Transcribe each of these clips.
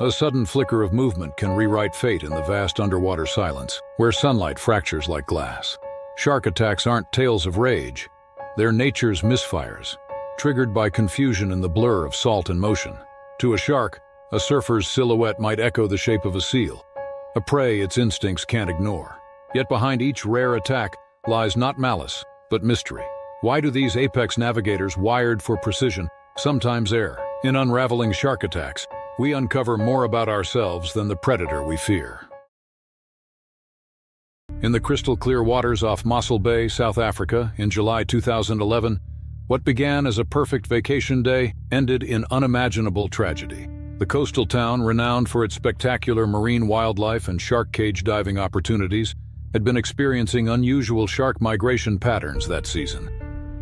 A sudden flicker of movement can rewrite fate in the vast underwater silence, where sunlight fractures like glass. Shark attacks aren't tales of rage. They're nature's misfires, triggered by confusion in the blur of salt and motion. To a shark, a surfer's silhouette might echo the shape of a seal, a prey its instincts can't ignore. Yet behind each rare attack lies not malice, but mystery. Why do these apex navigators, wired for precision, sometimes err? In unraveling shark attacks, we uncover more about ourselves than the predator we fear. In the crystal-clear waters off Mossel Bay, South Africa, in July 2011, what began as a perfect vacation day ended in unimaginable tragedy. The coastal town, renowned for its spectacular marine wildlife and shark cage diving opportunities, had been experiencing unusual shark migration patterns that season.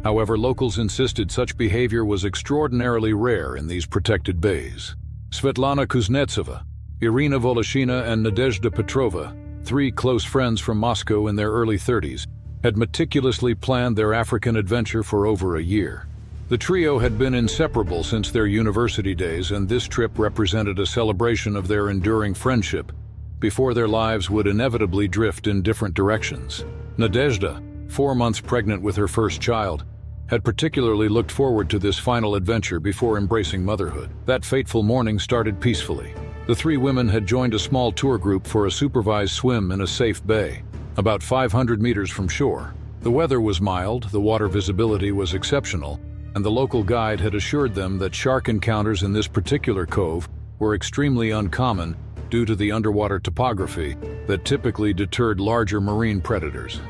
However, locals insisted such behavior was extraordinarily rare in these protected bays. Svetlana Kuznetsova, Irina Voloshyna, and Nadezhda Petrova, three close friends from Moscow in their early 30s, had meticulously planned their African adventure for over a year. The trio had been inseparable since their university days, and this trip represented a celebration of their enduring friendship before their lives would inevitably drift in different directions. Nadezhda, 4 months pregnant with her first child, had particularly looked forward to this final adventure before embracing motherhood. That fateful morning started peacefully. The three women had joined a small tour group for a supervised swim in a safe bay, about 500 meters from shore. The weather was mild, the water visibility was exceptional, and the local guide had assured them that shark encounters in this particular cove were extremely uncommon due to the underwater topography that typically deterred larger marine predators.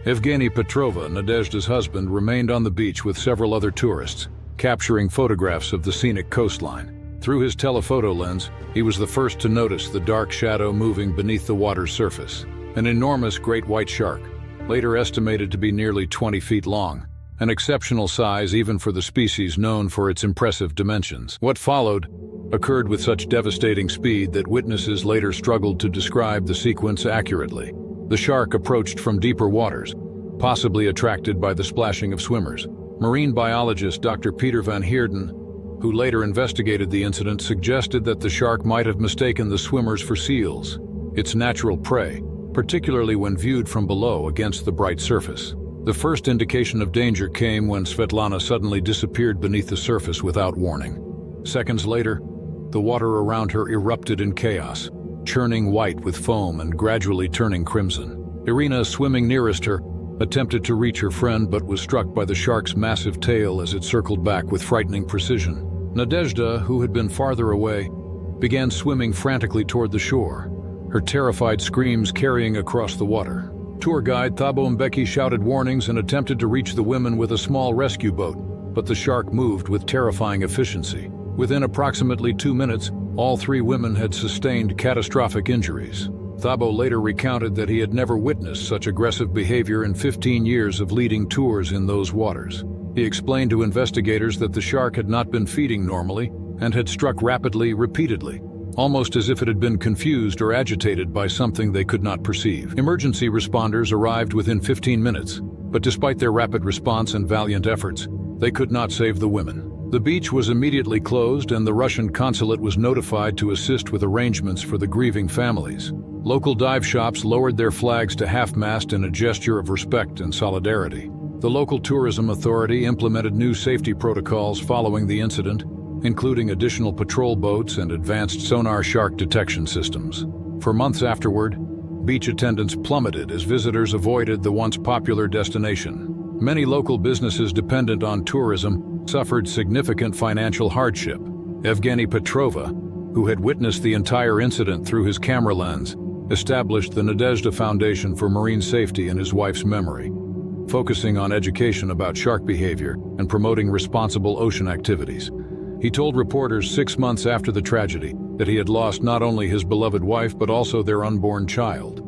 Evgeny Petrova, Nadezhda's husband, remained on the beach with several other tourists, capturing photographs of the scenic coastline. Through his telephoto lens, he was the first to notice the dark shadow moving beneath the water's surface. An enormous great white shark, later estimated to be nearly 20 feet long, an exceptional size even for the species known for its impressive dimensions. What followed occurred with such devastating speed that witnesses later struggled to describe the sequence accurately. The shark approached from deeper waters, possibly attracted by the splashing of swimmers. Marine biologist Dr. Peter van Heerden, who later investigated the incident, suggested that the shark might have mistaken the swimmers for seals, its natural prey, particularly when viewed from below against the bright surface. The first indication of danger came when Svetlana suddenly disappeared beneath the surface without warning. Seconds later, the water around her erupted in chaos, churning white with foam and gradually turning crimson. Irina, swimming nearest her, attempted to reach her friend but was struck by the shark's massive tail as it circled back with frightening precision. Nadezhda, who had been farther away, began swimming frantically toward the shore, her terrified screams carrying across the water. Tour guide Thabo Mbeki shouted warnings and attempted to reach the women with a small rescue boat, but the shark moved with terrifying efficiency. Within approximately 2 minutes, all three women had sustained catastrophic injuries. Thabo later recounted that he had never witnessed such aggressive behavior in 15 years of leading tours in those waters. He explained to investigators that the shark had not been feeding normally and had struck rapidly, repeatedly, almost as if it had been confused or agitated by something they could not perceive. Emergency responders arrived within 15 minutes, but despite their rapid response and valiant efforts, they could not save the women. The beach was immediately closed and the Russian consulate was notified to assist with arrangements for the grieving families. Local dive shops lowered their flags to half-mast in a gesture of respect and solidarity. The local tourism authority implemented new safety protocols following the incident, including additional patrol boats and advanced sonar shark detection systems. For months afterward, beach attendance plummeted as visitors avoided the once popular destination. Many local businesses dependent on tourism suffered significant financial hardship. Evgeny Petrova, who had witnessed the entire incident through his camera lens, established the Nadezhda Foundation for Marine Safety in his wife's memory, focusing on education about shark behavior and promoting responsible ocean activities. He told reporters 6 months after the tragedy that he had lost not only his beloved wife but also their unborn child,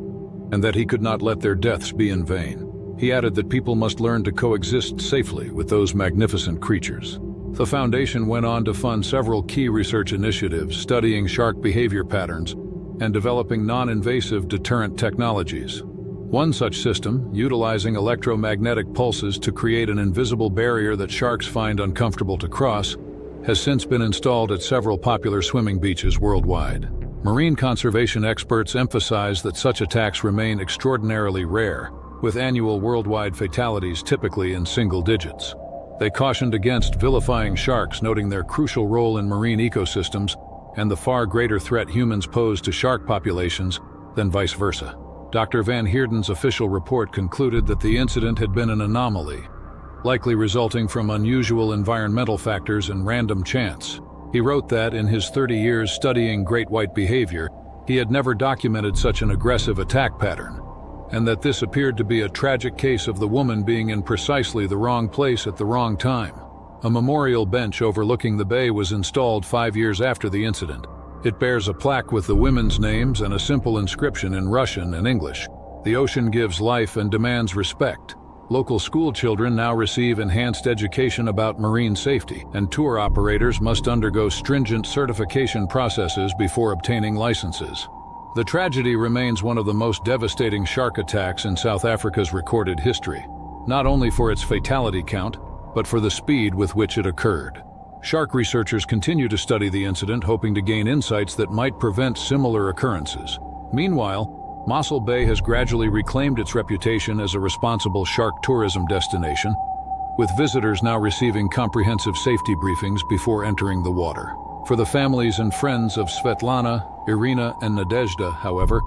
and that he could not let their deaths be in vain. He added that people must learn to coexist safely with those magnificent creatures. The foundation went on to fund several key research initiatives studying shark behavior patterns and developing non-invasive deterrent technologies. One such system, utilizing electromagnetic pulses to create an invisible barrier that sharks find uncomfortable to cross, has since been installed at several popular swimming beaches worldwide. Marine conservation experts emphasize that such attacks remain extraordinarily rare, with annual worldwide fatalities typically in single digits. They cautioned against vilifying sharks, noting their crucial role in marine ecosystems and the far greater threat humans pose to shark populations than vice versa. Dr. Van Heerden's official report concluded that the incident had been an anomaly, likely resulting from unusual environmental factors and random chance. He wrote that, in his 30 years studying great white behavior, he had never documented such an aggressive attack pattern, and that this appeared to be a tragic case of the woman being in precisely the wrong place at the wrong time. A memorial bench overlooking the bay was installed 5 years after the incident. It bears a plaque with the women's names and a simple inscription in Russian and English. "The ocean gives life and demands respect." Local school children now receive enhanced education about marine safety, and tour operators must undergo stringent certification processes before obtaining licenses. The tragedy remains one of the most devastating shark attacks in South Africa's recorded history, not only for its fatality count, but for the speed with which it occurred. Shark researchers continue to study the incident, hoping to gain insights that might prevent similar occurrences. Meanwhile, Mossel Bay has gradually reclaimed its reputation as a responsible shark tourism destination, with visitors now receiving comprehensive safety briefings before entering the water. For the families and friends of Svetlana, Irina, and Nadezhda, however,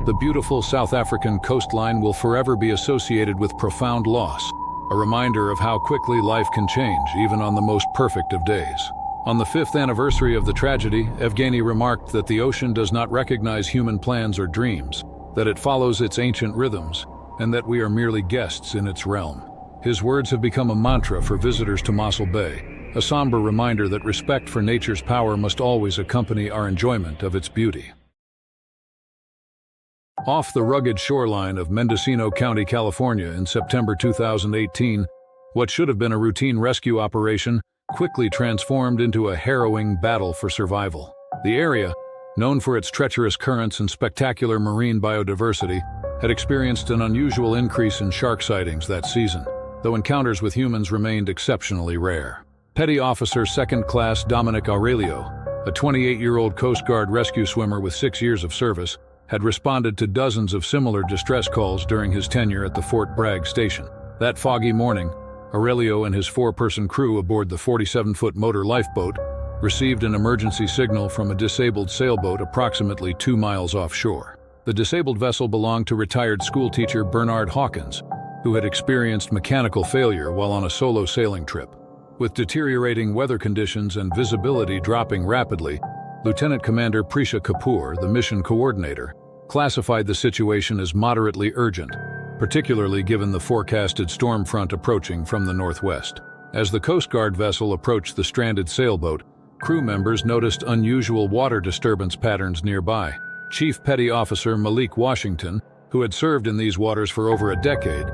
the beautiful South African coastline will forever be associated with profound loss, a reminder of how quickly life can change, even on the most perfect of days. On the 5th anniversary of the tragedy, Evgeny remarked that the ocean does not recognize human plans or dreams, that it follows its ancient rhythms, and that we are merely guests in its realm. His words have become a mantra for visitors to Mossel Bay, a somber reminder that respect for nature's power must always accompany our enjoyment of its beauty. Off the rugged shoreline of Mendocino County, California in September 2018, what should have been a routine rescue operation quickly transformed into a harrowing battle for survival. The area, known for its treacherous currents and spectacular marine biodiversity, had experienced an unusual increase in shark sightings that season, though encounters with humans remained exceptionally rare. Petty Officer Second Class Dominic Aurelio, a 28-year-old Coast Guard rescue swimmer with 6 years of service, had responded to dozens of similar distress calls during his tenure at the Fort Bragg station. That foggy morning, Aurelio and his 4-person crew aboard the 47-foot motor lifeboat received an emergency signal from a disabled sailboat approximately 2 miles offshore. The disabled vessel belonged to retired schoolteacher Bernard Hawkins, who had experienced mechanical failure while on a solo sailing trip. With deteriorating weather conditions and visibility dropping rapidly, Lieutenant Commander Prisha Kapoor, the mission coordinator, classified the situation as moderately urgent, particularly given the forecasted storm front approaching from the northwest. As the Coast Guard vessel approached the stranded sailboat, crew members noticed unusual water disturbance patterns nearby. Chief Petty Officer Malik Washington, who had served in these waters for over a decade,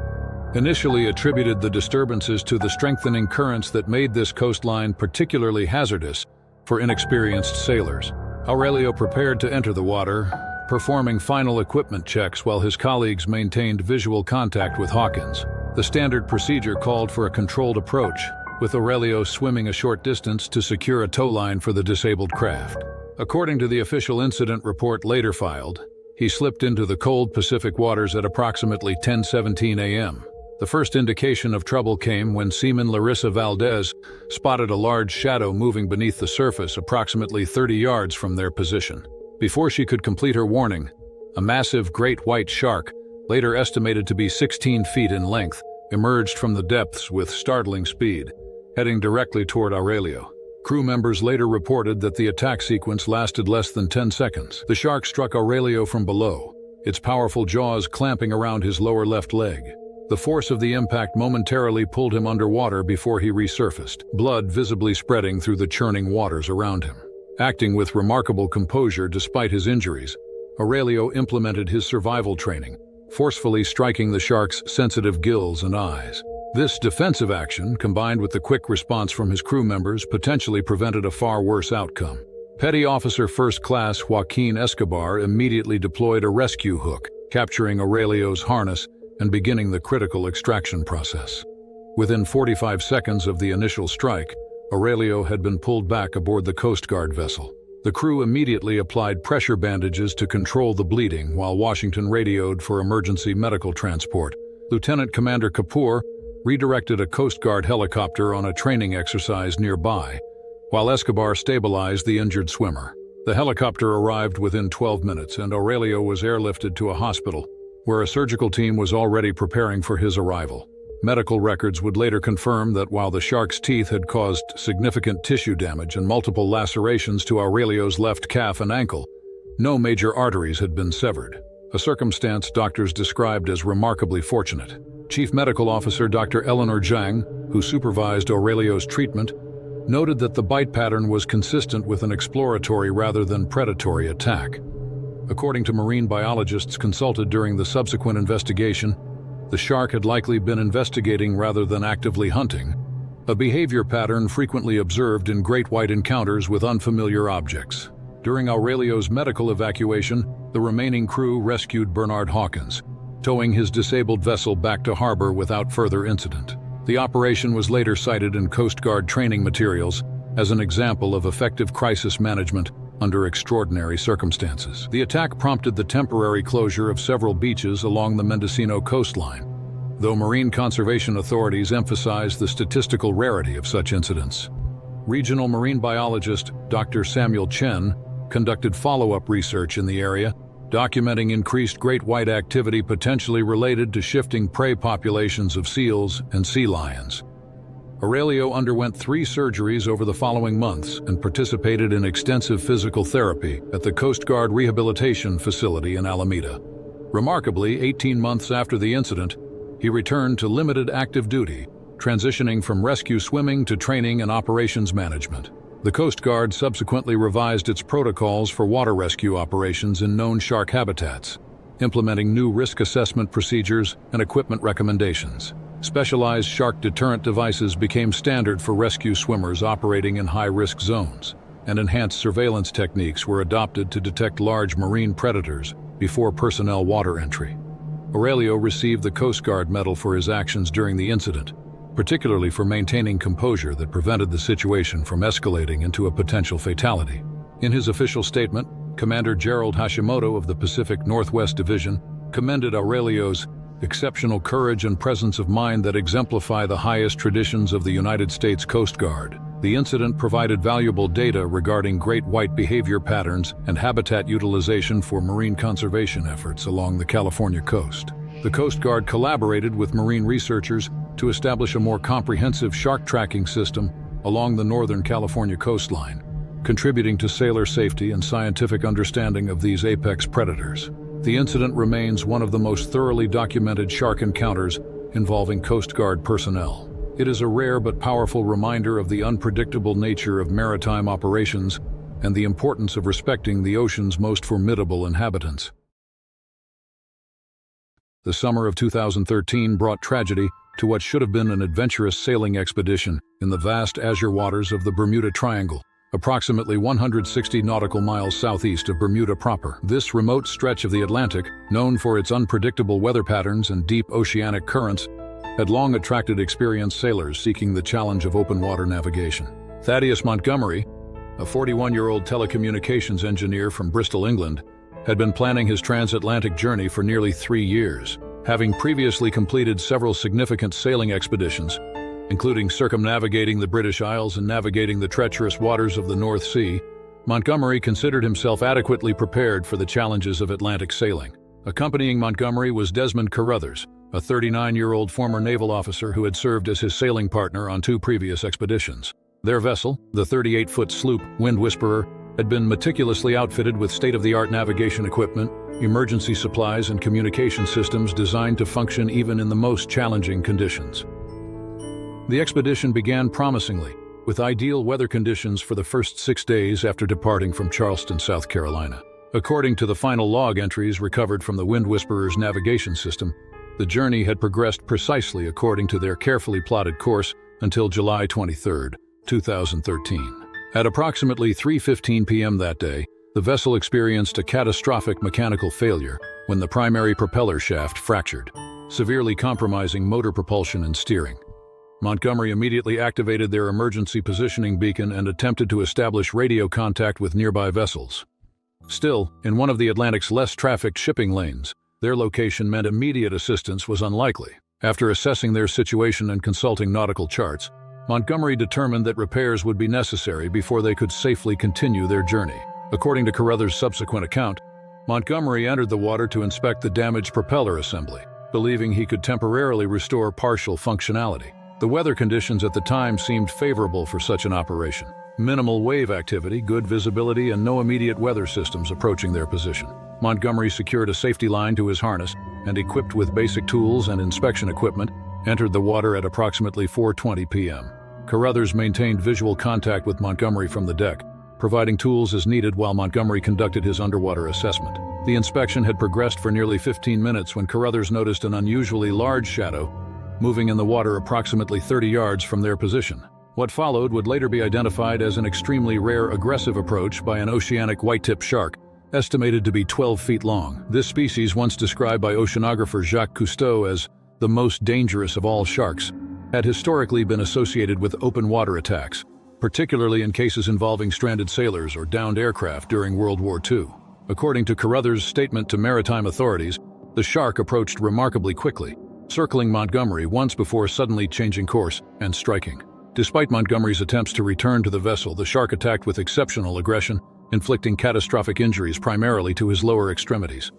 initially attributed the disturbances to the strengthening currents that made this coastline particularly hazardous for inexperienced sailors. Aurelio prepared to enter the water, performing final equipment checks while his colleagues maintained visual contact with Hawkins. The standard procedure called for a controlled approach, with Aurelio swimming a short distance to secure a tow line for the disabled craft. According to the official incident report later filed, he slipped into the cold Pacific waters at approximately 10:17 a.m. The first indication of trouble came when seaman Larissa Valdez spotted a large shadow moving beneath the surface approximately 30 yards from their position. Before she could complete her warning, a massive great white shark, later estimated to be 16 feet in length, emerged from the depths with startling speed, heading directly toward Aurelio. Crew members later reported that the attack sequence lasted less than 10 seconds. The shark struck Aurelio from below, its powerful jaws clamping around his lower left leg. The force of the impact momentarily pulled him underwater before he resurfaced, blood visibly spreading through the churning waters around him. Acting with remarkable composure despite his injuries, Aurelio implemented his survival training, forcefully striking the shark's sensitive gills and eyes. This defensive action, combined with the quick response from his crew members, potentially prevented a far worse outcome. Petty Officer First Class Joaquin Escobar immediately deployed a rescue hook, capturing Aurelio's harness and beginning the critical extraction process. Within 45 seconds of the initial strike, Aurelio had been pulled back aboard the Coast Guard vessel. The crew immediately applied pressure bandages to control the bleeding while Washington radioed for emergency medical transport. Lieutenant Commander Kapoor redirected a Coast Guard helicopter on a training exercise nearby, while Escobar stabilized the injured swimmer. The helicopter arrived within 12 minutes and Aurelio was airlifted to a hospital, where a surgical team was already preparing for his arrival. Medical records would later confirm that while the shark's teeth had caused significant tissue damage and multiple lacerations to Aurelio's left calf and ankle, no major arteries had been severed, a circumstance doctors described as remarkably fortunate. Chief Medical Officer Dr. Eleanor Zhang, who supervised Aurelio's treatment, noted that the bite pattern was consistent with an exploratory rather than predatory attack. According to marine biologists consulted during the subsequent investigation, the shark had likely been investigating rather than actively hunting, a behavior pattern frequently observed in great white encounters with unfamiliar objects. During Aurelio's medical evacuation, the remaining crew rescued Bernard Hawkins, towing his disabled vessel back to harbor without further incident. The operation was later cited in Coast Guard training materials as an example of effective crisis management under extraordinary circumstances. The attack prompted the temporary closure of several beaches along the Mendocino coastline, though marine conservation authorities emphasized the statistical rarity of such incidents. Regional marine biologist Dr. Samuel Chen conducted follow-up research in the area, documenting increased great white activity potentially related to shifting prey populations of seals and sea lions. Aurelio underwent 3 surgeries over the following months and participated in extensive physical therapy at the Coast Guard Rehabilitation Facility in Alameda. Remarkably, 18 months after the incident, he returned to limited active duty, transitioning from rescue swimming to training and operations management. The Coast Guard subsequently revised its protocols for water rescue operations in known shark habitats, implementing new risk assessment procedures and equipment recommendations. Specialized shark deterrent devices became standard for rescue swimmers operating in high-risk zones, and enhanced surveillance techniques were adopted to detect large marine predators before personnel water entry. Aurelio received the Coast Guard Medal for his actions during the incident, particularly for maintaining composure that prevented the situation from escalating into a potential fatality. In his official statement, Commander Gerald Hashimoto of the Pacific Northwest Division commended Aurelio's exceptional courage and presence of mind that exemplify the highest traditions of the United States Coast Guard. The incident provided valuable data regarding great white behavior patterns and habitat utilization for marine conservation efforts along the California coast. The Coast Guard collaborated with marine researchers to establish a more comprehensive shark tracking system along the northern California coastline, contributing to sailor safety and scientific understanding of these apex predators. The incident remains one of the most thoroughly documented shark encounters involving Coast Guard personnel. It is a rare but powerful reminder of the unpredictable nature of maritime operations and the importance of respecting the ocean's most formidable inhabitants. The summer of 2013 brought tragedy to what should have been an adventurous sailing expedition in the vast azure waters of the Bermuda Triangle, approximately 160 nautical miles southeast of Bermuda proper. This remote stretch of the Atlantic, known for its unpredictable weather patterns and deep oceanic currents, had long attracted experienced sailors seeking the challenge of open water navigation. Thaddeus Montgomery, a 41-year-old telecommunications engineer from Bristol, England, had been planning his transatlantic journey for nearly 3 years. Having previously completed several significant sailing expeditions, including circumnavigating the British Isles and navigating the treacherous waters of the North Sea, Montgomery considered himself adequately prepared for the challenges of Atlantic sailing. Accompanying Montgomery was Desmond Carruthers, a 39-year-old former naval officer who had served as his sailing partner on 2 previous expeditions. Their vessel, the 38-foot sloop Wind Whisperer, had been meticulously outfitted with state-of-the-art navigation equipment, emergency supplies, and communication systems designed to function even in the most challenging conditions. The expedition began promisingly, with ideal weather conditions for the first 6 days after departing from Charleston, South Carolina. According to the final log entries recovered from the Wind Whisperer's navigation system, the journey had progressed precisely according to their carefully plotted course until July 23, 2013. At approximately 3:15 p.m. that day, the vessel experienced a catastrophic mechanical failure when the primary propeller shaft fractured, severely compromising motor propulsion and steering. Montgomery immediately activated their emergency positioning beacon and attempted to establish radio contact with nearby vessels. Still, in one of the Atlantic's less trafficked shipping lanes, their location meant immediate assistance was unlikely. After assessing their situation and consulting nautical charts, Montgomery determined that repairs would be necessary before they could safely continue their journey. According to Carruthers' subsequent account, Montgomery entered the water to inspect the damaged propeller assembly, believing he could temporarily restore partial functionality. The weather conditions at the time seemed favorable for such an operation. Minimal wave activity, good visibility, and no immediate weather systems approaching their position. Montgomery secured a safety line to his harness and, equipped with basic tools and inspection equipment, entered the water at approximately 4:20 p.m. Carruthers maintained visual contact with Montgomery from the deck, providing tools as needed while Montgomery conducted his underwater assessment. The inspection had progressed for nearly 15 minutes when Carruthers noticed an unusually large shadow moving in the water approximately 30 yards from their position. What followed would later be identified as an extremely rare aggressive approach by an oceanic white-tip shark, estimated to be 12 feet long. This species, once described by oceanographer Jacques Cousteau as the most dangerous of all sharks, had historically been associated with open water attacks, particularly in cases involving stranded sailors or downed aircraft during World War II. According to Carruthers' statement to maritime authorities, the shark approached remarkably quickly, circling Montgomery once before suddenly changing course and striking. Despite Montgomery's attempts to return to the vessel, the shark attacked with exceptional aggression, inflicting catastrophic injuries primarily to his lower extremities.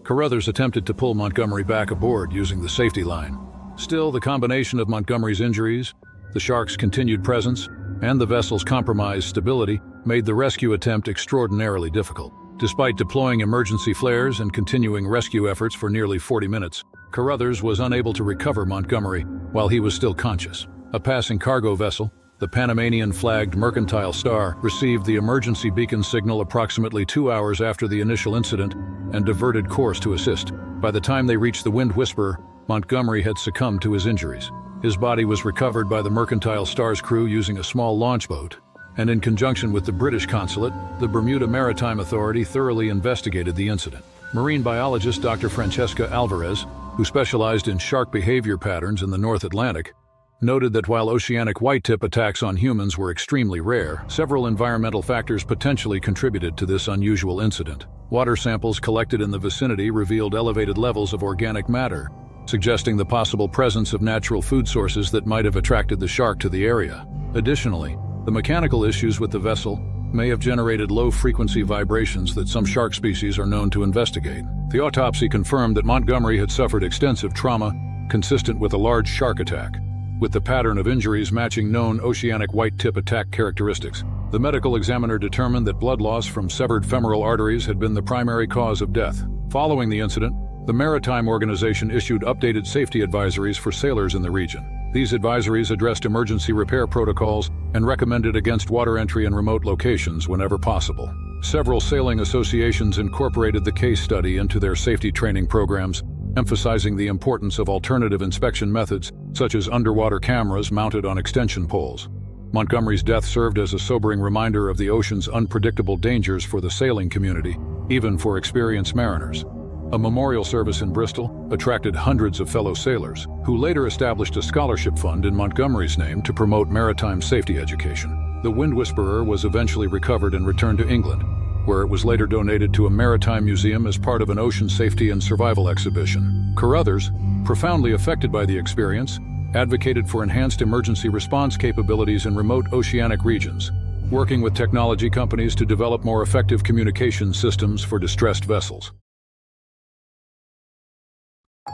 Carruthers attempted to pull Montgomery back aboard using the safety line. Still, the combination of Montgomery's injuries, the shark's continued presence, and the vessel's compromised stability made the rescue attempt extraordinarily difficult. Despite deploying emergency flares and continuing rescue efforts for nearly 40 minutes, Carruthers was unable to recover Montgomery while he was still conscious. A passing cargo vessel, the Panamanian-flagged Mercantile Star, received the emergency beacon signal approximately 2 hours after the initial incident and diverted course to assist. By the time they reached the Wind Whisperer, Montgomery had succumbed to his injuries. His body was recovered by the Mercantile Star's crew using a small launch boat, and in conjunction with the British consulate, the Bermuda Maritime Authority thoroughly investigated the incident. Marine biologist Dr. Francesca Alvarez, who specialized in shark behavior patterns in the North Atlantic, noted that while oceanic white-tip attacks on humans were extremely rare, several environmental factors potentially contributed to this unusual incident. Water samples collected in the vicinity revealed elevated levels of organic matter, suggesting the possible presence of natural food sources that might have attracted the shark to the area. Additionally, the mechanical issues with the vessel may have generated low-frequency vibrations that some shark species are known to investigate. The autopsy confirmed that Montgomery had suffered extensive trauma consistent with a large shark attack, with the pattern of injuries matching known oceanic white-tip attack characteristics. The medical examiner determined that blood loss from severed femoral arteries had been the primary cause of death. Following the incident, the Maritime Organization issued updated safety advisories for sailors in the region. These advisories addressed emergency repair protocols and recommended against water entry in remote locations whenever possible. Several sailing associations incorporated the case study into their safety training programs, emphasizing the importance of alternative inspection methods, such as underwater cameras mounted on extension poles. Montgomery's death served as a sobering reminder of the ocean's unpredictable dangers for the sailing community, even for experienced mariners. A memorial service in Bristol attracted hundreds of fellow sailors, who later established a scholarship fund in Montgomery's name to promote maritime safety education. The Wind Whisperer was eventually recovered and returned to England, where it was later donated to a maritime museum as part of an ocean safety and survival exhibition. Carruthers, profoundly affected by the experience, advocated for enhanced emergency response capabilities in remote oceanic regions, working with technology companies to develop more effective communication systems for distressed vessels.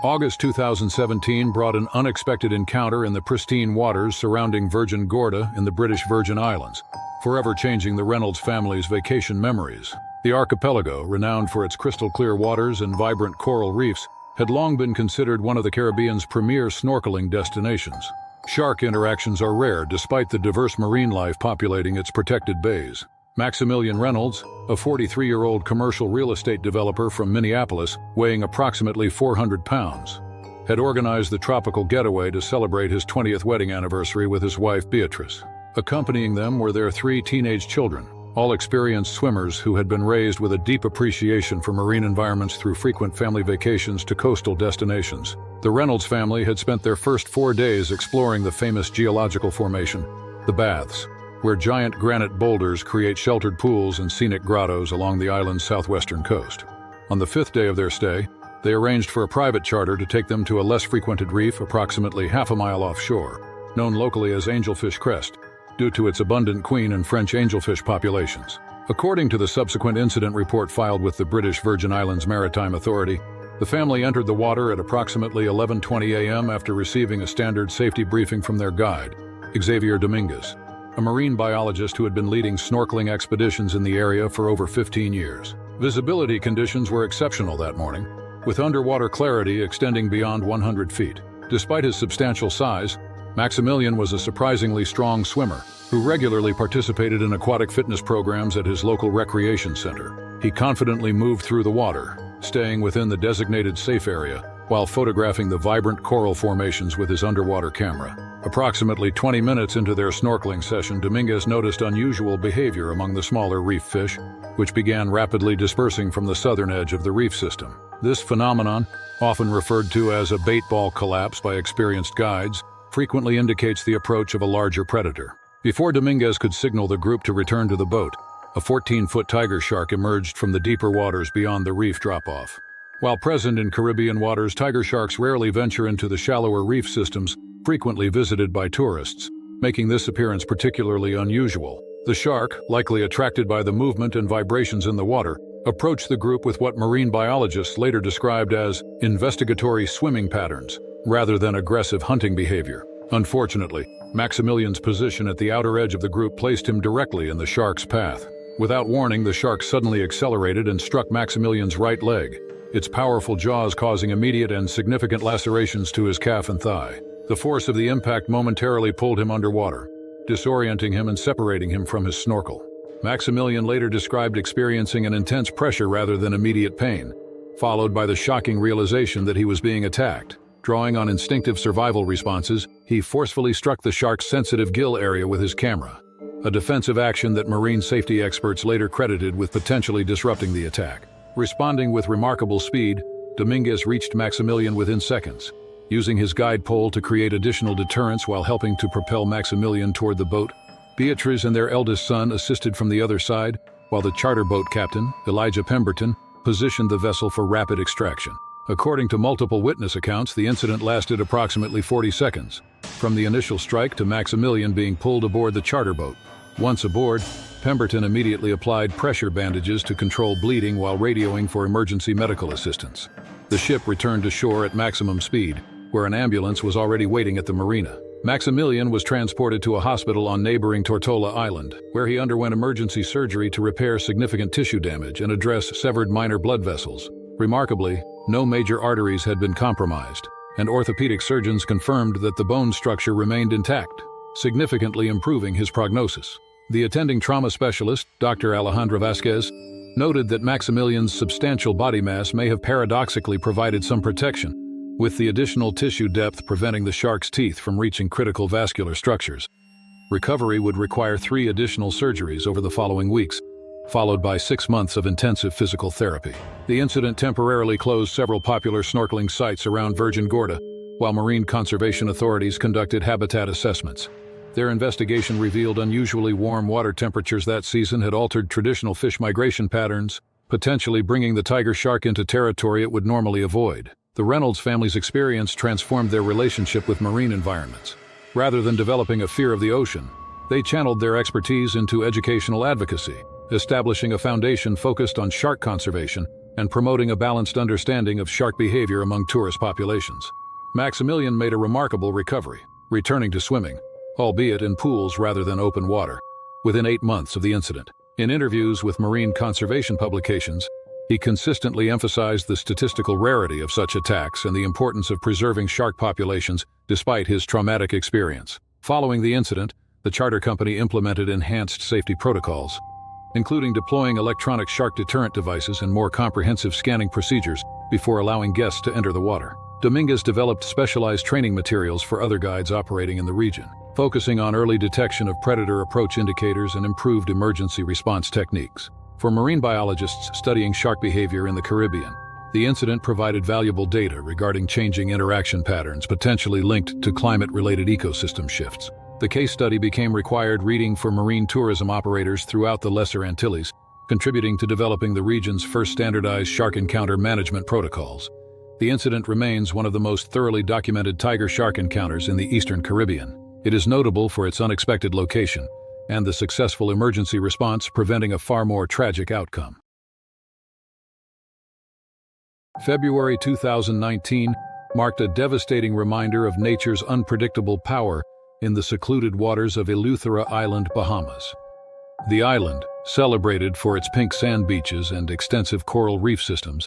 August 2017 brought an unexpected encounter in the pristine waters surrounding Virgin Gorda in the British Virgin Islands, forever changing the Reynolds family's vacation memories. The archipelago, renowned for its crystal-clear waters and vibrant coral reefs, had long been considered one of the Caribbean's premier snorkeling destinations. Shark interactions are rare despite the diverse marine life populating its protected bays. Maximilian Reynolds, a 43-year-old commercial real estate developer from Minneapolis, weighing approximately 400 pounds, had organized the tropical getaway to celebrate his 20th wedding anniversary with his wife Beatrice. Accompanying them were their 3 teenage children, all experienced swimmers who had been raised with a deep appreciation for marine environments through frequent family vacations to coastal destinations. The Reynolds family had spent their first 4 days exploring the famous geological formation, the Baths, where giant granite boulders create sheltered pools and scenic grottos along the island's southwestern coast. On the 5th day of their stay, they arranged for a private charter to take them to a less frequented reef approximately half a mile offshore, known locally as Angelfish Crest, due to its abundant queen and French angelfish populations. According to the subsequent incident report filed with the British Virgin Islands Maritime Authority, the family entered the water at approximately 11:20 a.m. after receiving a standard safety briefing from their guide, Xavier Dominguez, a marine biologist who had been leading snorkeling expeditions in the area for over 15 years. Visibility conditions were exceptional that morning, with underwater clarity extending beyond 100 feet. Despite his substantial size, Maximilian was a surprisingly strong swimmer who regularly participated in aquatic fitness programs at his local recreation center. He confidently moved through the water, staying within the designated safe area while photographing the vibrant coral formations with his underwater camera. Approximately 20 minutes into their snorkeling session, Dominguez noticed unusual behavior among the smaller reef fish, which began rapidly dispersing from the southern edge of the reef system. This phenomenon, often referred to as a bait ball collapse by experienced guides, frequently indicates the approach of a larger predator. Before Dominguez could signal the group to return to the boat, a 14-foot tiger shark emerged from the deeper waters beyond the reef drop-off. While present in Caribbean waters, tiger sharks rarely venture into the shallower reef systems frequently visited by tourists, making this appearance particularly unusual. The shark, likely attracted by the movement and vibrations in the water, approached the group with what marine biologists later described as investigatory swimming patterns, rather than aggressive hunting behavior. Unfortunately, Maximilian's position at the outer edge of the group placed him directly in the shark's path. Without warning, the shark suddenly accelerated and struck Maximilian's right leg, its powerful jaws causing immediate and significant lacerations to his calf and thigh. The force of the impact momentarily pulled him underwater, disorienting him and separating him from his snorkel. Maximilian later described experiencing an intense pressure rather than immediate pain, followed by the shocking realization that he was being attacked. Drawing on instinctive survival responses, he forcefully struck the shark's sensitive gill area with his camera, a defensive action that marine safety experts later credited with potentially disrupting the attack. Responding with remarkable speed, Dominguez reached Maximilian within seconds, using his guide pole to create additional deterrence while helping to propel Maximilian toward the boat. Beatrice and their eldest son assisted from the other side, while the charter boat captain, Elijah Pemberton, positioned the vessel for rapid extraction. According to multiple witness accounts, the incident lasted approximately 40 seconds, from the initial strike to Maximilian being pulled aboard the charter boat. Once aboard, Pemberton immediately applied pressure bandages to control bleeding while radioing for emergency medical assistance. The ship returned to shore at maximum speed, where an ambulance was already waiting at the marina. Maximilian was transported to a hospital on neighboring Tortola Island, where he underwent emergency surgery to repair significant tissue damage and address severed minor blood vessels. Remarkably, no major arteries had been compromised, and orthopedic surgeons confirmed that the bone structure remained intact, significantly improving his prognosis. The attending trauma specialist, Dr. Alejandra Vasquez, noted that Maximilian's substantial body mass may have paradoxically provided some protection, with the additional tissue depth preventing the shark's teeth from reaching critical vascular structures. Recovery would require 3 additional surgeries over the following weeks, followed by 6 months of intensive physical therapy. The incident temporarily closed several popular snorkeling sites around Virgin Gorda, while marine conservation authorities conducted habitat assessments. Their investigation revealed unusually warm water temperatures that season had altered traditional fish migration patterns, potentially bringing the tiger shark into territory it would normally avoid. The Reynolds family's experience transformed their relationship with marine environments. Rather than developing a fear of the ocean, they channeled their expertise into educational advocacy, establishing a foundation focused on shark conservation and promoting a balanced understanding of shark behavior among tourist populations. Maximilian made a remarkable recovery, returning to swimming, albeit in pools rather than open water, within 8 months of the incident. In interviews with marine conservation publications, he consistently emphasized the statistical rarity of such attacks and the importance of preserving shark populations despite his traumatic experience. Following the incident, the charter company implemented enhanced safety protocols, including deploying electronic shark deterrent devices and more comprehensive scanning procedures before allowing guests to enter the water. Dominguez developed specialized training materials for other guides operating in the region, focusing on early detection of predator approach indicators and improved emergency response techniques. For marine biologists studying shark behavior in the Caribbean, The incident provided valuable data regarding changing interaction patterns potentially linked to climate-related ecosystem shifts. The case study became required reading for marine tourism operators throughout the Lesser Antilles, contributing to developing the region's first standardized shark encounter management protocols. The incident remains one of the most thoroughly documented tiger shark encounters in the Eastern Caribbean. It is notable for its unexpected location and the successful emergency response preventing a far more tragic outcome. February 2019 marked a devastating reminder of nature's unpredictable power in the secluded waters of Eleuthera Island, Bahamas. The island, celebrated for its pink sand beaches and extensive coral reef systems,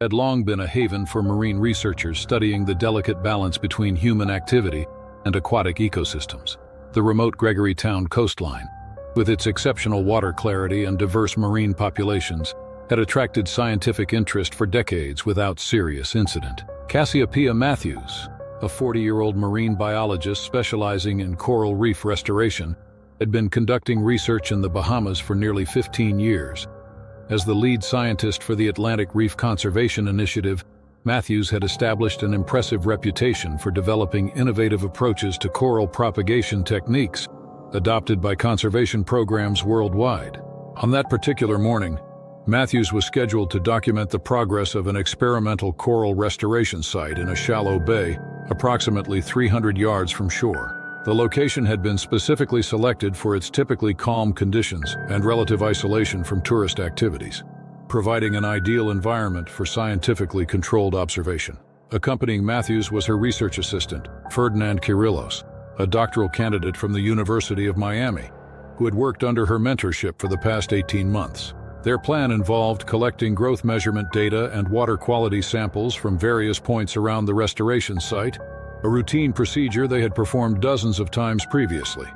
had long been a haven for marine researchers studying the delicate balance between human activity and aquatic ecosystems. The remote Gregorytown coastline, with its exceptional water clarity and diverse marine populations, had attracted scientific interest for decades without serious incident. Cassiopeia Matthews, a 40-year-old marine biologist specializing in coral reef restoration, had been conducting research in the Bahamas for nearly 15 years. As the lead scientist for the Atlantic Reef Conservation Initiative, Matthews had established an impressive reputation for developing innovative approaches to coral propagation techniques adopted by conservation programs worldwide. On that particular morning, Matthews was scheduled to document the progress of an experimental coral restoration site in a shallow bay, approximately 300 yards from shore. The location had been specifically selected for its typically calm conditions and relative isolation from tourist activities, providing an ideal environment for scientifically controlled observation. Accompanying Matthews was her research assistant, Ferdinand Kyrillos, a doctoral candidate from the University of Miami, who had worked under her mentorship for the past 18 months. Their plan involved collecting growth measurement data and water quality samples from various points around the restoration site, a routine procedure they had performed dozens of times previously.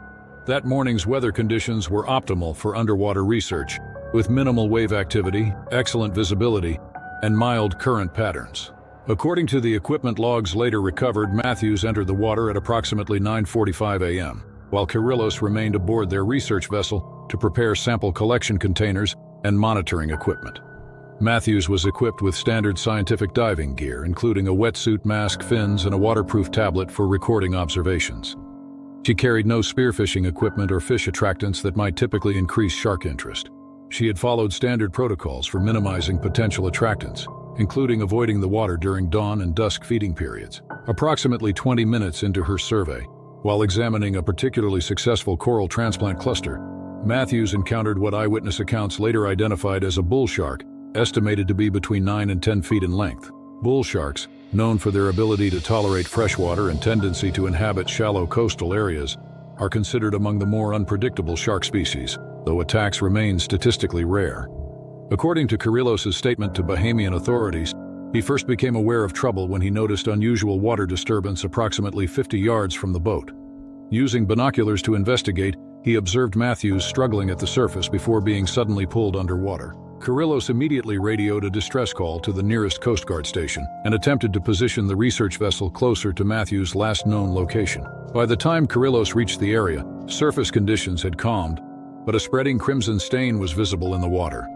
That morning's weather conditions were optimal for underwater research, with minimal wave activity, excellent visibility, and mild current patterns. According to the equipment logs later recovered, Matthews entered the water at approximately 9:45 a.m., while Kyrillos remained aboard their research vessel to prepare sample collection containers and monitoring equipment. Matthews was equipped with standard scientific diving gear, including a wetsuit, mask, fins, and a waterproof tablet for recording observations. She carried no spearfishing equipment or fish attractants that might typically increase shark interest. She had followed standard protocols for minimizing potential attractants, including avoiding the water during dawn and dusk feeding periods. Approximately 20 minutes into her survey, while examining a particularly successful coral transplant cluster, Matthews encountered what eyewitness accounts later identified as a bull shark, estimated to be between 9 and 10 feet in length. Bull sharks, known for their ability to tolerate freshwater and tendency to inhabit shallow coastal areas, are considered among the more unpredictable shark species, though attacks remain statistically rare. According to Kyrillos' statement to Bahamian authorities, he first became aware of trouble when he noticed unusual water disturbance approximately 50 yards from the boat. Using binoculars to investigate, he observed Matthews struggling at the surface before being suddenly pulled underwater. Kyrillos immediately radioed a distress call to the nearest Coast Guard station and attempted to position the research vessel closer to Matthews' last known location. By the time Kyrillos reached the area, surface conditions had calmed, but a spreading crimson stain was visible in the water.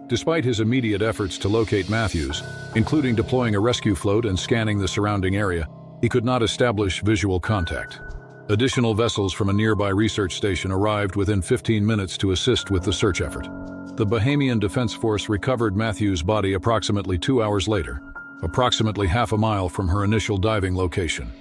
Despite his immediate efforts to locate Matthews, including deploying a rescue float and scanning the surrounding area, he could not establish visual contact. Additional vessels from a nearby research station arrived within 15 minutes to assist with the search effort. The Bahamian Defense Force recovered Matthews' body approximately 2 hours later, approximately half a mile from her initial diving location.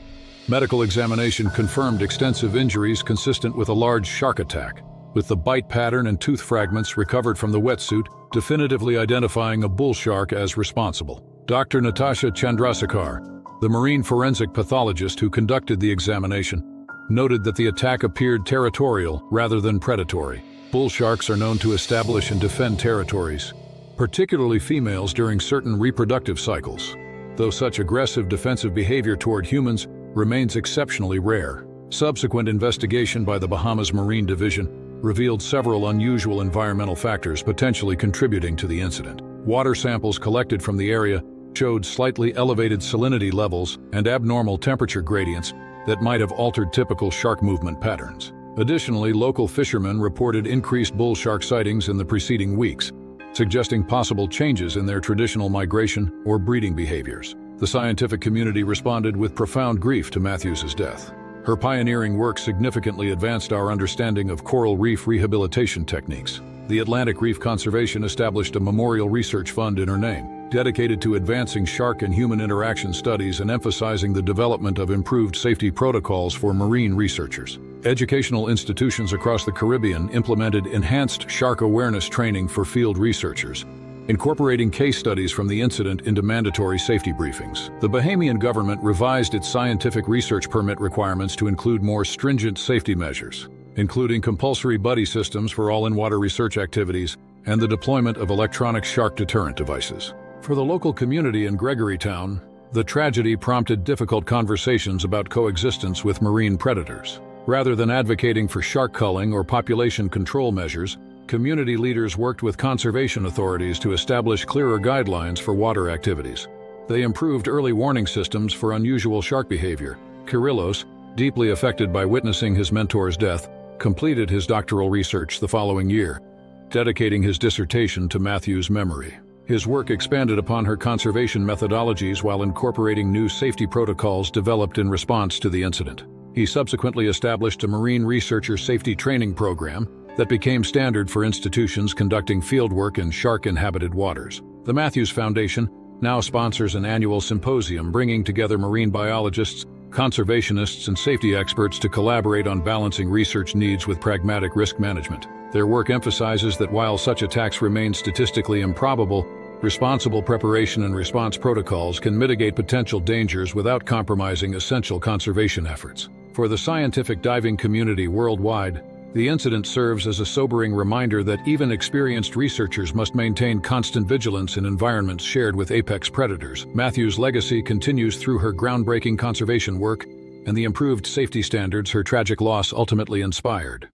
Medical examination confirmed extensive injuries consistent with a large shark attack, with the bite pattern and tooth fragments recovered from the wetsuit definitively identifying a bull shark as responsible. Dr. Natasha Chandrasekhar, the marine forensic pathologist who conducted the examination, noted that the attack appeared territorial rather than predatory. Bull sharks are known to establish and defend territories, particularly females during certain reproductive cycles, though such aggressive defensive behavior toward humans remains exceptionally rare. Subsequent investigation by the Bahamas Marine Division revealed several unusual environmental factors potentially contributing to the incident. Water samples collected from the area showed slightly elevated salinity levels and abnormal temperature gradients that might have altered typical shark movement patterns. Additionally, local fishermen reported increased bull shark sightings in the preceding weeks, suggesting possible changes in their traditional migration or breeding behaviors. The scientific community responded with profound grief to Matthews' death. Her pioneering work significantly advanced our understanding of coral reef rehabilitation techniques. The Atlantic Reef Conservation established a memorial research fund in her name, dedicated to advancing shark and human interaction studies and emphasizing the development of improved safety protocols for marine researchers. Educational institutions across the Caribbean implemented enhanced shark awareness training for field researchers, incorporating case studies from the incident into mandatory safety briefings. The Bahamian government revised its scientific research permit requirements to include more stringent safety measures, including compulsory buddy systems for all in-water research activities and the deployment of electronic shark deterrent devices. For the local community in Gregorytown, the tragedy prompted difficult conversations about coexistence with marine predators. Rather than advocating for shark culling or population control measures, community leaders worked with conservation authorities to establish clearer guidelines for water activities. They improved early warning systems for unusual shark behavior. Kyrillos, deeply affected by witnessing his mentor's death, completed his doctoral research the following year, dedicating his dissertation to Matthews' memory. His work expanded upon her conservation methodologies while incorporating new safety protocols developed in response to the incident. He subsequently established a marine researcher safety training program that became standard for institutions conducting fieldwork in shark-inhabited waters. The Matthews Foundation now sponsors an annual symposium bringing together marine biologists, conservationists, and safety experts to collaborate on balancing research needs with pragmatic risk management. Their work emphasizes that while such attacks remain statistically improbable, responsible preparation and response protocols can mitigate potential dangers without compromising essential conservation efforts. For the scientific diving community worldwide, the incident serves as a sobering reminder that even experienced researchers must maintain constant vigilance in environments shared with apex predators. Matthews' legacy continues through her groundbreaking conservation work and the improved safety standards her tragic loss ultimately inspired.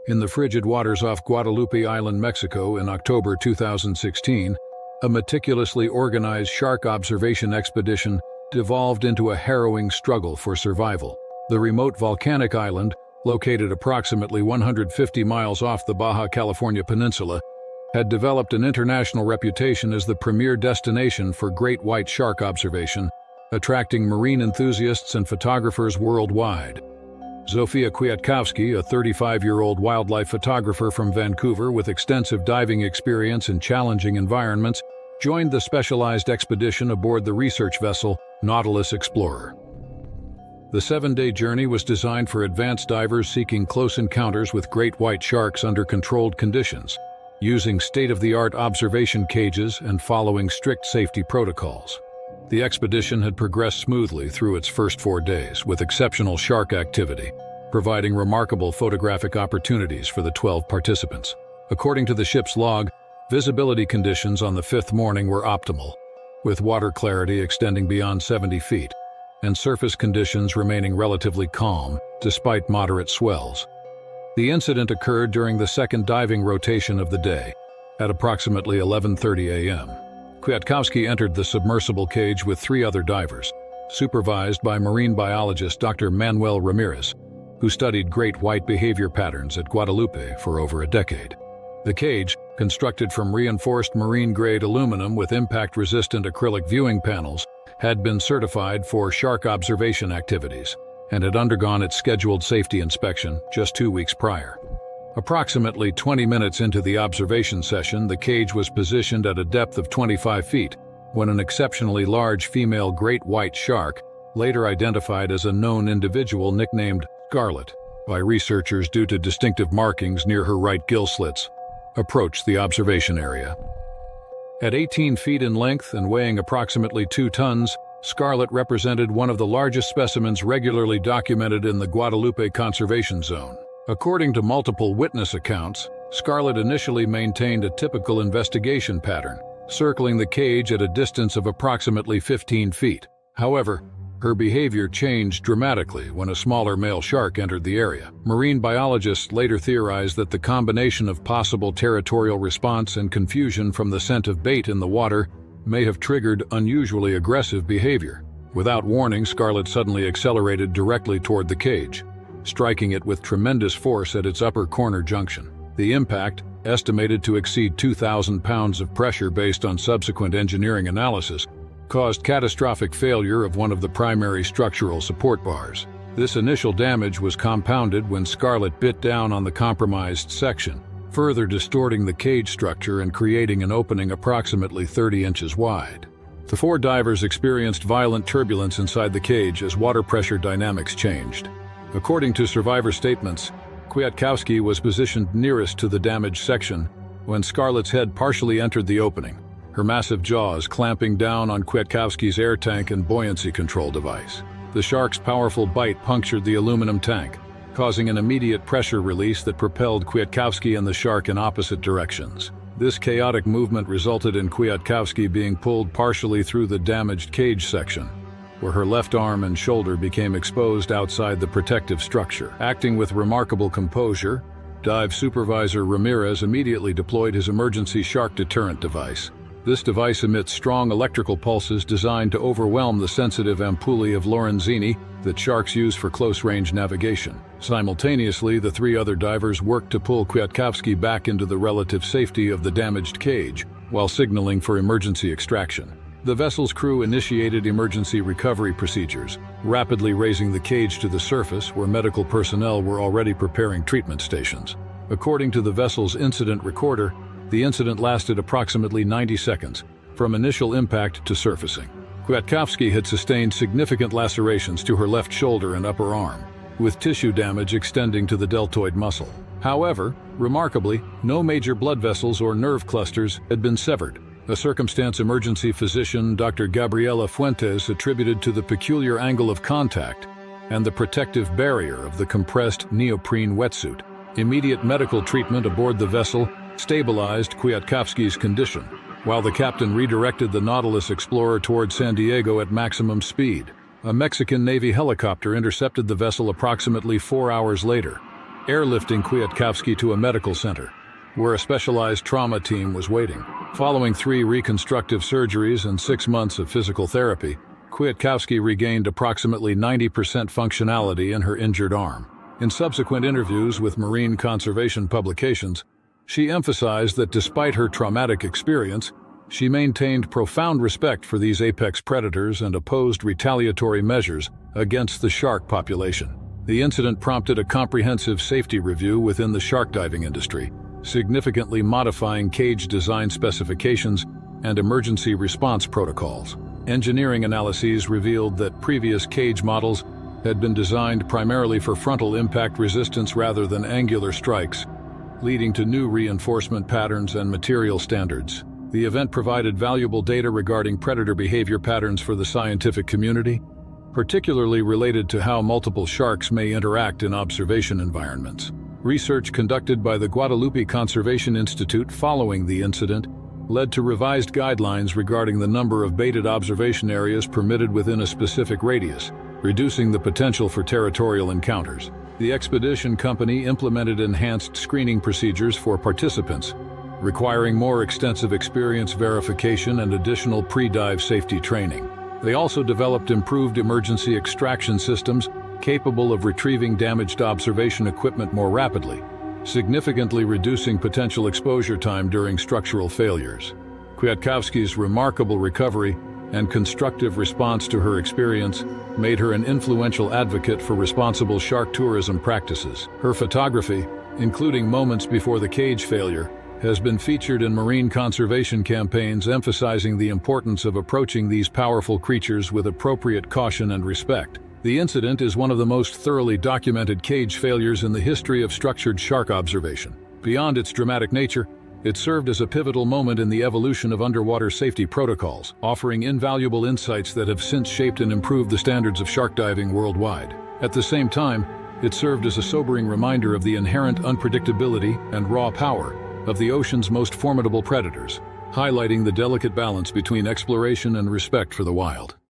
In the frigid waters off Guadalupe Island, Mexico, in October 2016, a meticulously organized shark observation expedition devolved into a harrowing struggle for survival. The remote volcanic island, located approximately 150 miles off the Baja California Peninsula, had developed an international reputation as the premier destination for great white shark observation, attracting marine enthusiasts and photographers worldwide. Zofia Kwiatkowski, a 35-year-old wildlife photographer from Vancouver with extensive diving experience in challenging environments, joined the specialized expedition aboard the research vessel Nautilus Explorer. The 7-day journey was designed for advanced divers seeking close encounters with great white sharks under controlled conditions, using state-of-the-art observation cages and following strict safety protocols. The expedition had progressed smoothly through its first 4 days, with exceptional shark activity, providing remarkable photographic opportunities for the 12 participants. According to the ship's log, visibility conditions on the 5th morning were optimal, with water clarity extending beyond 70 feet, and surface conditions remaining relatively calm, despite moderate swells. The incident occurred during the second diving rotation of the day, at approximately 11:30 a.m. Kwiatkowski entered the submersible cage with 3 other divers, supervised by marine biologist Dr. Manuel Ramirez, who studied great white behavior patterns at Guadalupe for over a decade. The cage, constructed from reinforced marine-grade aluminum with impact-resistant acrylic viewing panels, had been certified for shark observation activities and had undergone its scheduled safety inspection just 2 weeks prior. Approximately 20 minutes into the observation session, the cage was positioned at a depth of 25 feet when an exceptionally large female great white shark, later identified as a known individual nicknamed Scarlet by researchers due to distinctive markings near her right gill slits, approached the observation area. At 18 feet in length and weighing approximately 2 tons, Scarlet represented one of the largest specimens regularly documented in the Guadalupe Conservation Zone. According to multiple witness accounts, Scarlet initially maintained a typical investigation pattern, circling the cage at a distance of approximately 15 feet. However, her behavior changed dramatically when a smaller male shark entered the area. Marine biologists later theorized that the combination of possible territorial response and confusion from the scent of bait in the water may have triggered unusually aggressive behavior. Without warning, Scarlet suddenly accelerated directly toward the cage, striking it with tremendous force at its upper corner junction. The impact, estimated to exceed 2,000 pounds of pressure based on subsequent engineering analysis, caused catastrophic failure of one of the primary structural support bars. This initial damage was compounded when Scarlet bit down on the compromised section, further distorting the cage structure and creating an opening approximately 30 inches wide. The 4 divers experienced violent turbulence inside the cage as water pressure dynamics changed. According to survivor statements, Kwiatkowski was positioned nearest to the damaged section when Scarlet's head partially entered the opening, her massive jaws clamping down on Kwiatkowski's air tank and buoyancy control device. The shark's powerful bite punctured the aluminum tank, causing an immediate pressure release that propelled Kwiatkowski and the shark in opposite directions. This chaotic movement resulted in Kwiatkowski being pulled partially through the damaged cage section, where her left arm and shoulder became exposed outside the protective structure. Acting with remarkable composure, Dive Supervisor Ramirez immediately deployed his emergency shark deterrent device. This device emits strong electrical pulses designed to overwhelm the sensitive ampullae of Lorenzini that sharks use for close-range navigation. Simultaneously, the 3 other divers worked to pull Kwiatkowski back into the relative safety of the damaged cage, while signaling for emergency extraction. The vessel's crew initiated emergency recovery procedures, rapidly raising the cage to the surface where medical personnel were already preparing treatment stations. According to the vessel's incident recorder, the incident lasted approximately 90 seconds, from initial impact to surfacing. Kwiatkowski had sustained significant lacerations to her left shoulder and upper arm, with tissue damage extending to the deltoid muscle. However, remarkably, no major blood vessels or nerve clusters had been severed, a circumstance emergency physician Dr. Gabriela Fuentes attributed to the peculiar angle of contact and the protective barrier of the compressed neoprene wetsuit. Immediate medical treatment aboard the vessel stabilized Kwiatkowski's condition, while the captain redirected the Nautilus Explorer toward San Diego at maximum speed. A Mexican Navy helicopter intercepted the vessel approximately 4 hours later, airlifting Kwiatkowski to a medical center, where a specialized trauma team was waiting. Following 3 reconstructive surgeries and 6 months of physical therapy, Kwiatkowski regained approximately 90% functionality in her injured arm. In subsequent interviews with marine conservation publications, she emphasized that despite her traumatic experience, she maintained profound respect for these apex predators and opposed retaliatory measures against the shark population. The incident prompted a comprehensive safety review within the shark diving industry, significantly modifying cage design specifications and emergency response protocols. Engineering analyses revealed that previous cage models had been designed primarily for frontal impact resistance rather than angular strikes, leading to new reinforcement patterns and material standards. The event provided valuable data regarding predator behavior patterns for the scientific community, particularly related to how multiple sharks may interact in observation environments. Research conducted by the Guadalupe Conservation Institute following the incident led to revised guidelines regarding the number of baited observation areas permitted within a specific radius, reducing the potential for territorial encounters. The expedition company implemented enhanced screening procedures for participants, requiring more extensive experience verification and additional pre-dive safety training. They also developed improved emergency extraction systems capable of retrieving damaged observation equipment more rapidly, significantly reducing potential exposure time during structural failures. Kwiatkowski's remarkable recovery and constructive response to her experience made her an influential advocate for responsible shark tourism practices. Her photography, including moments before the cage failure, has been featured in marine conservation campaigns emphasizing the importance of approaching these powerful creatures with appropriate caution and respect. The incident is one of the most thoroughly documented cage failures in the history of structured shark observation. Beyond its dramatic nature, it served as a pivotal moment in the evolution of underwater safety protocols, offering invaluable insights that have since shaped and improved the standards of shark diving worldwide. At the same time, it served as a sobering reminder of the inherent unpredictability and raw power of the ocean's most formidable predators, highlighting the delicate balance between exploration and respect for the wild.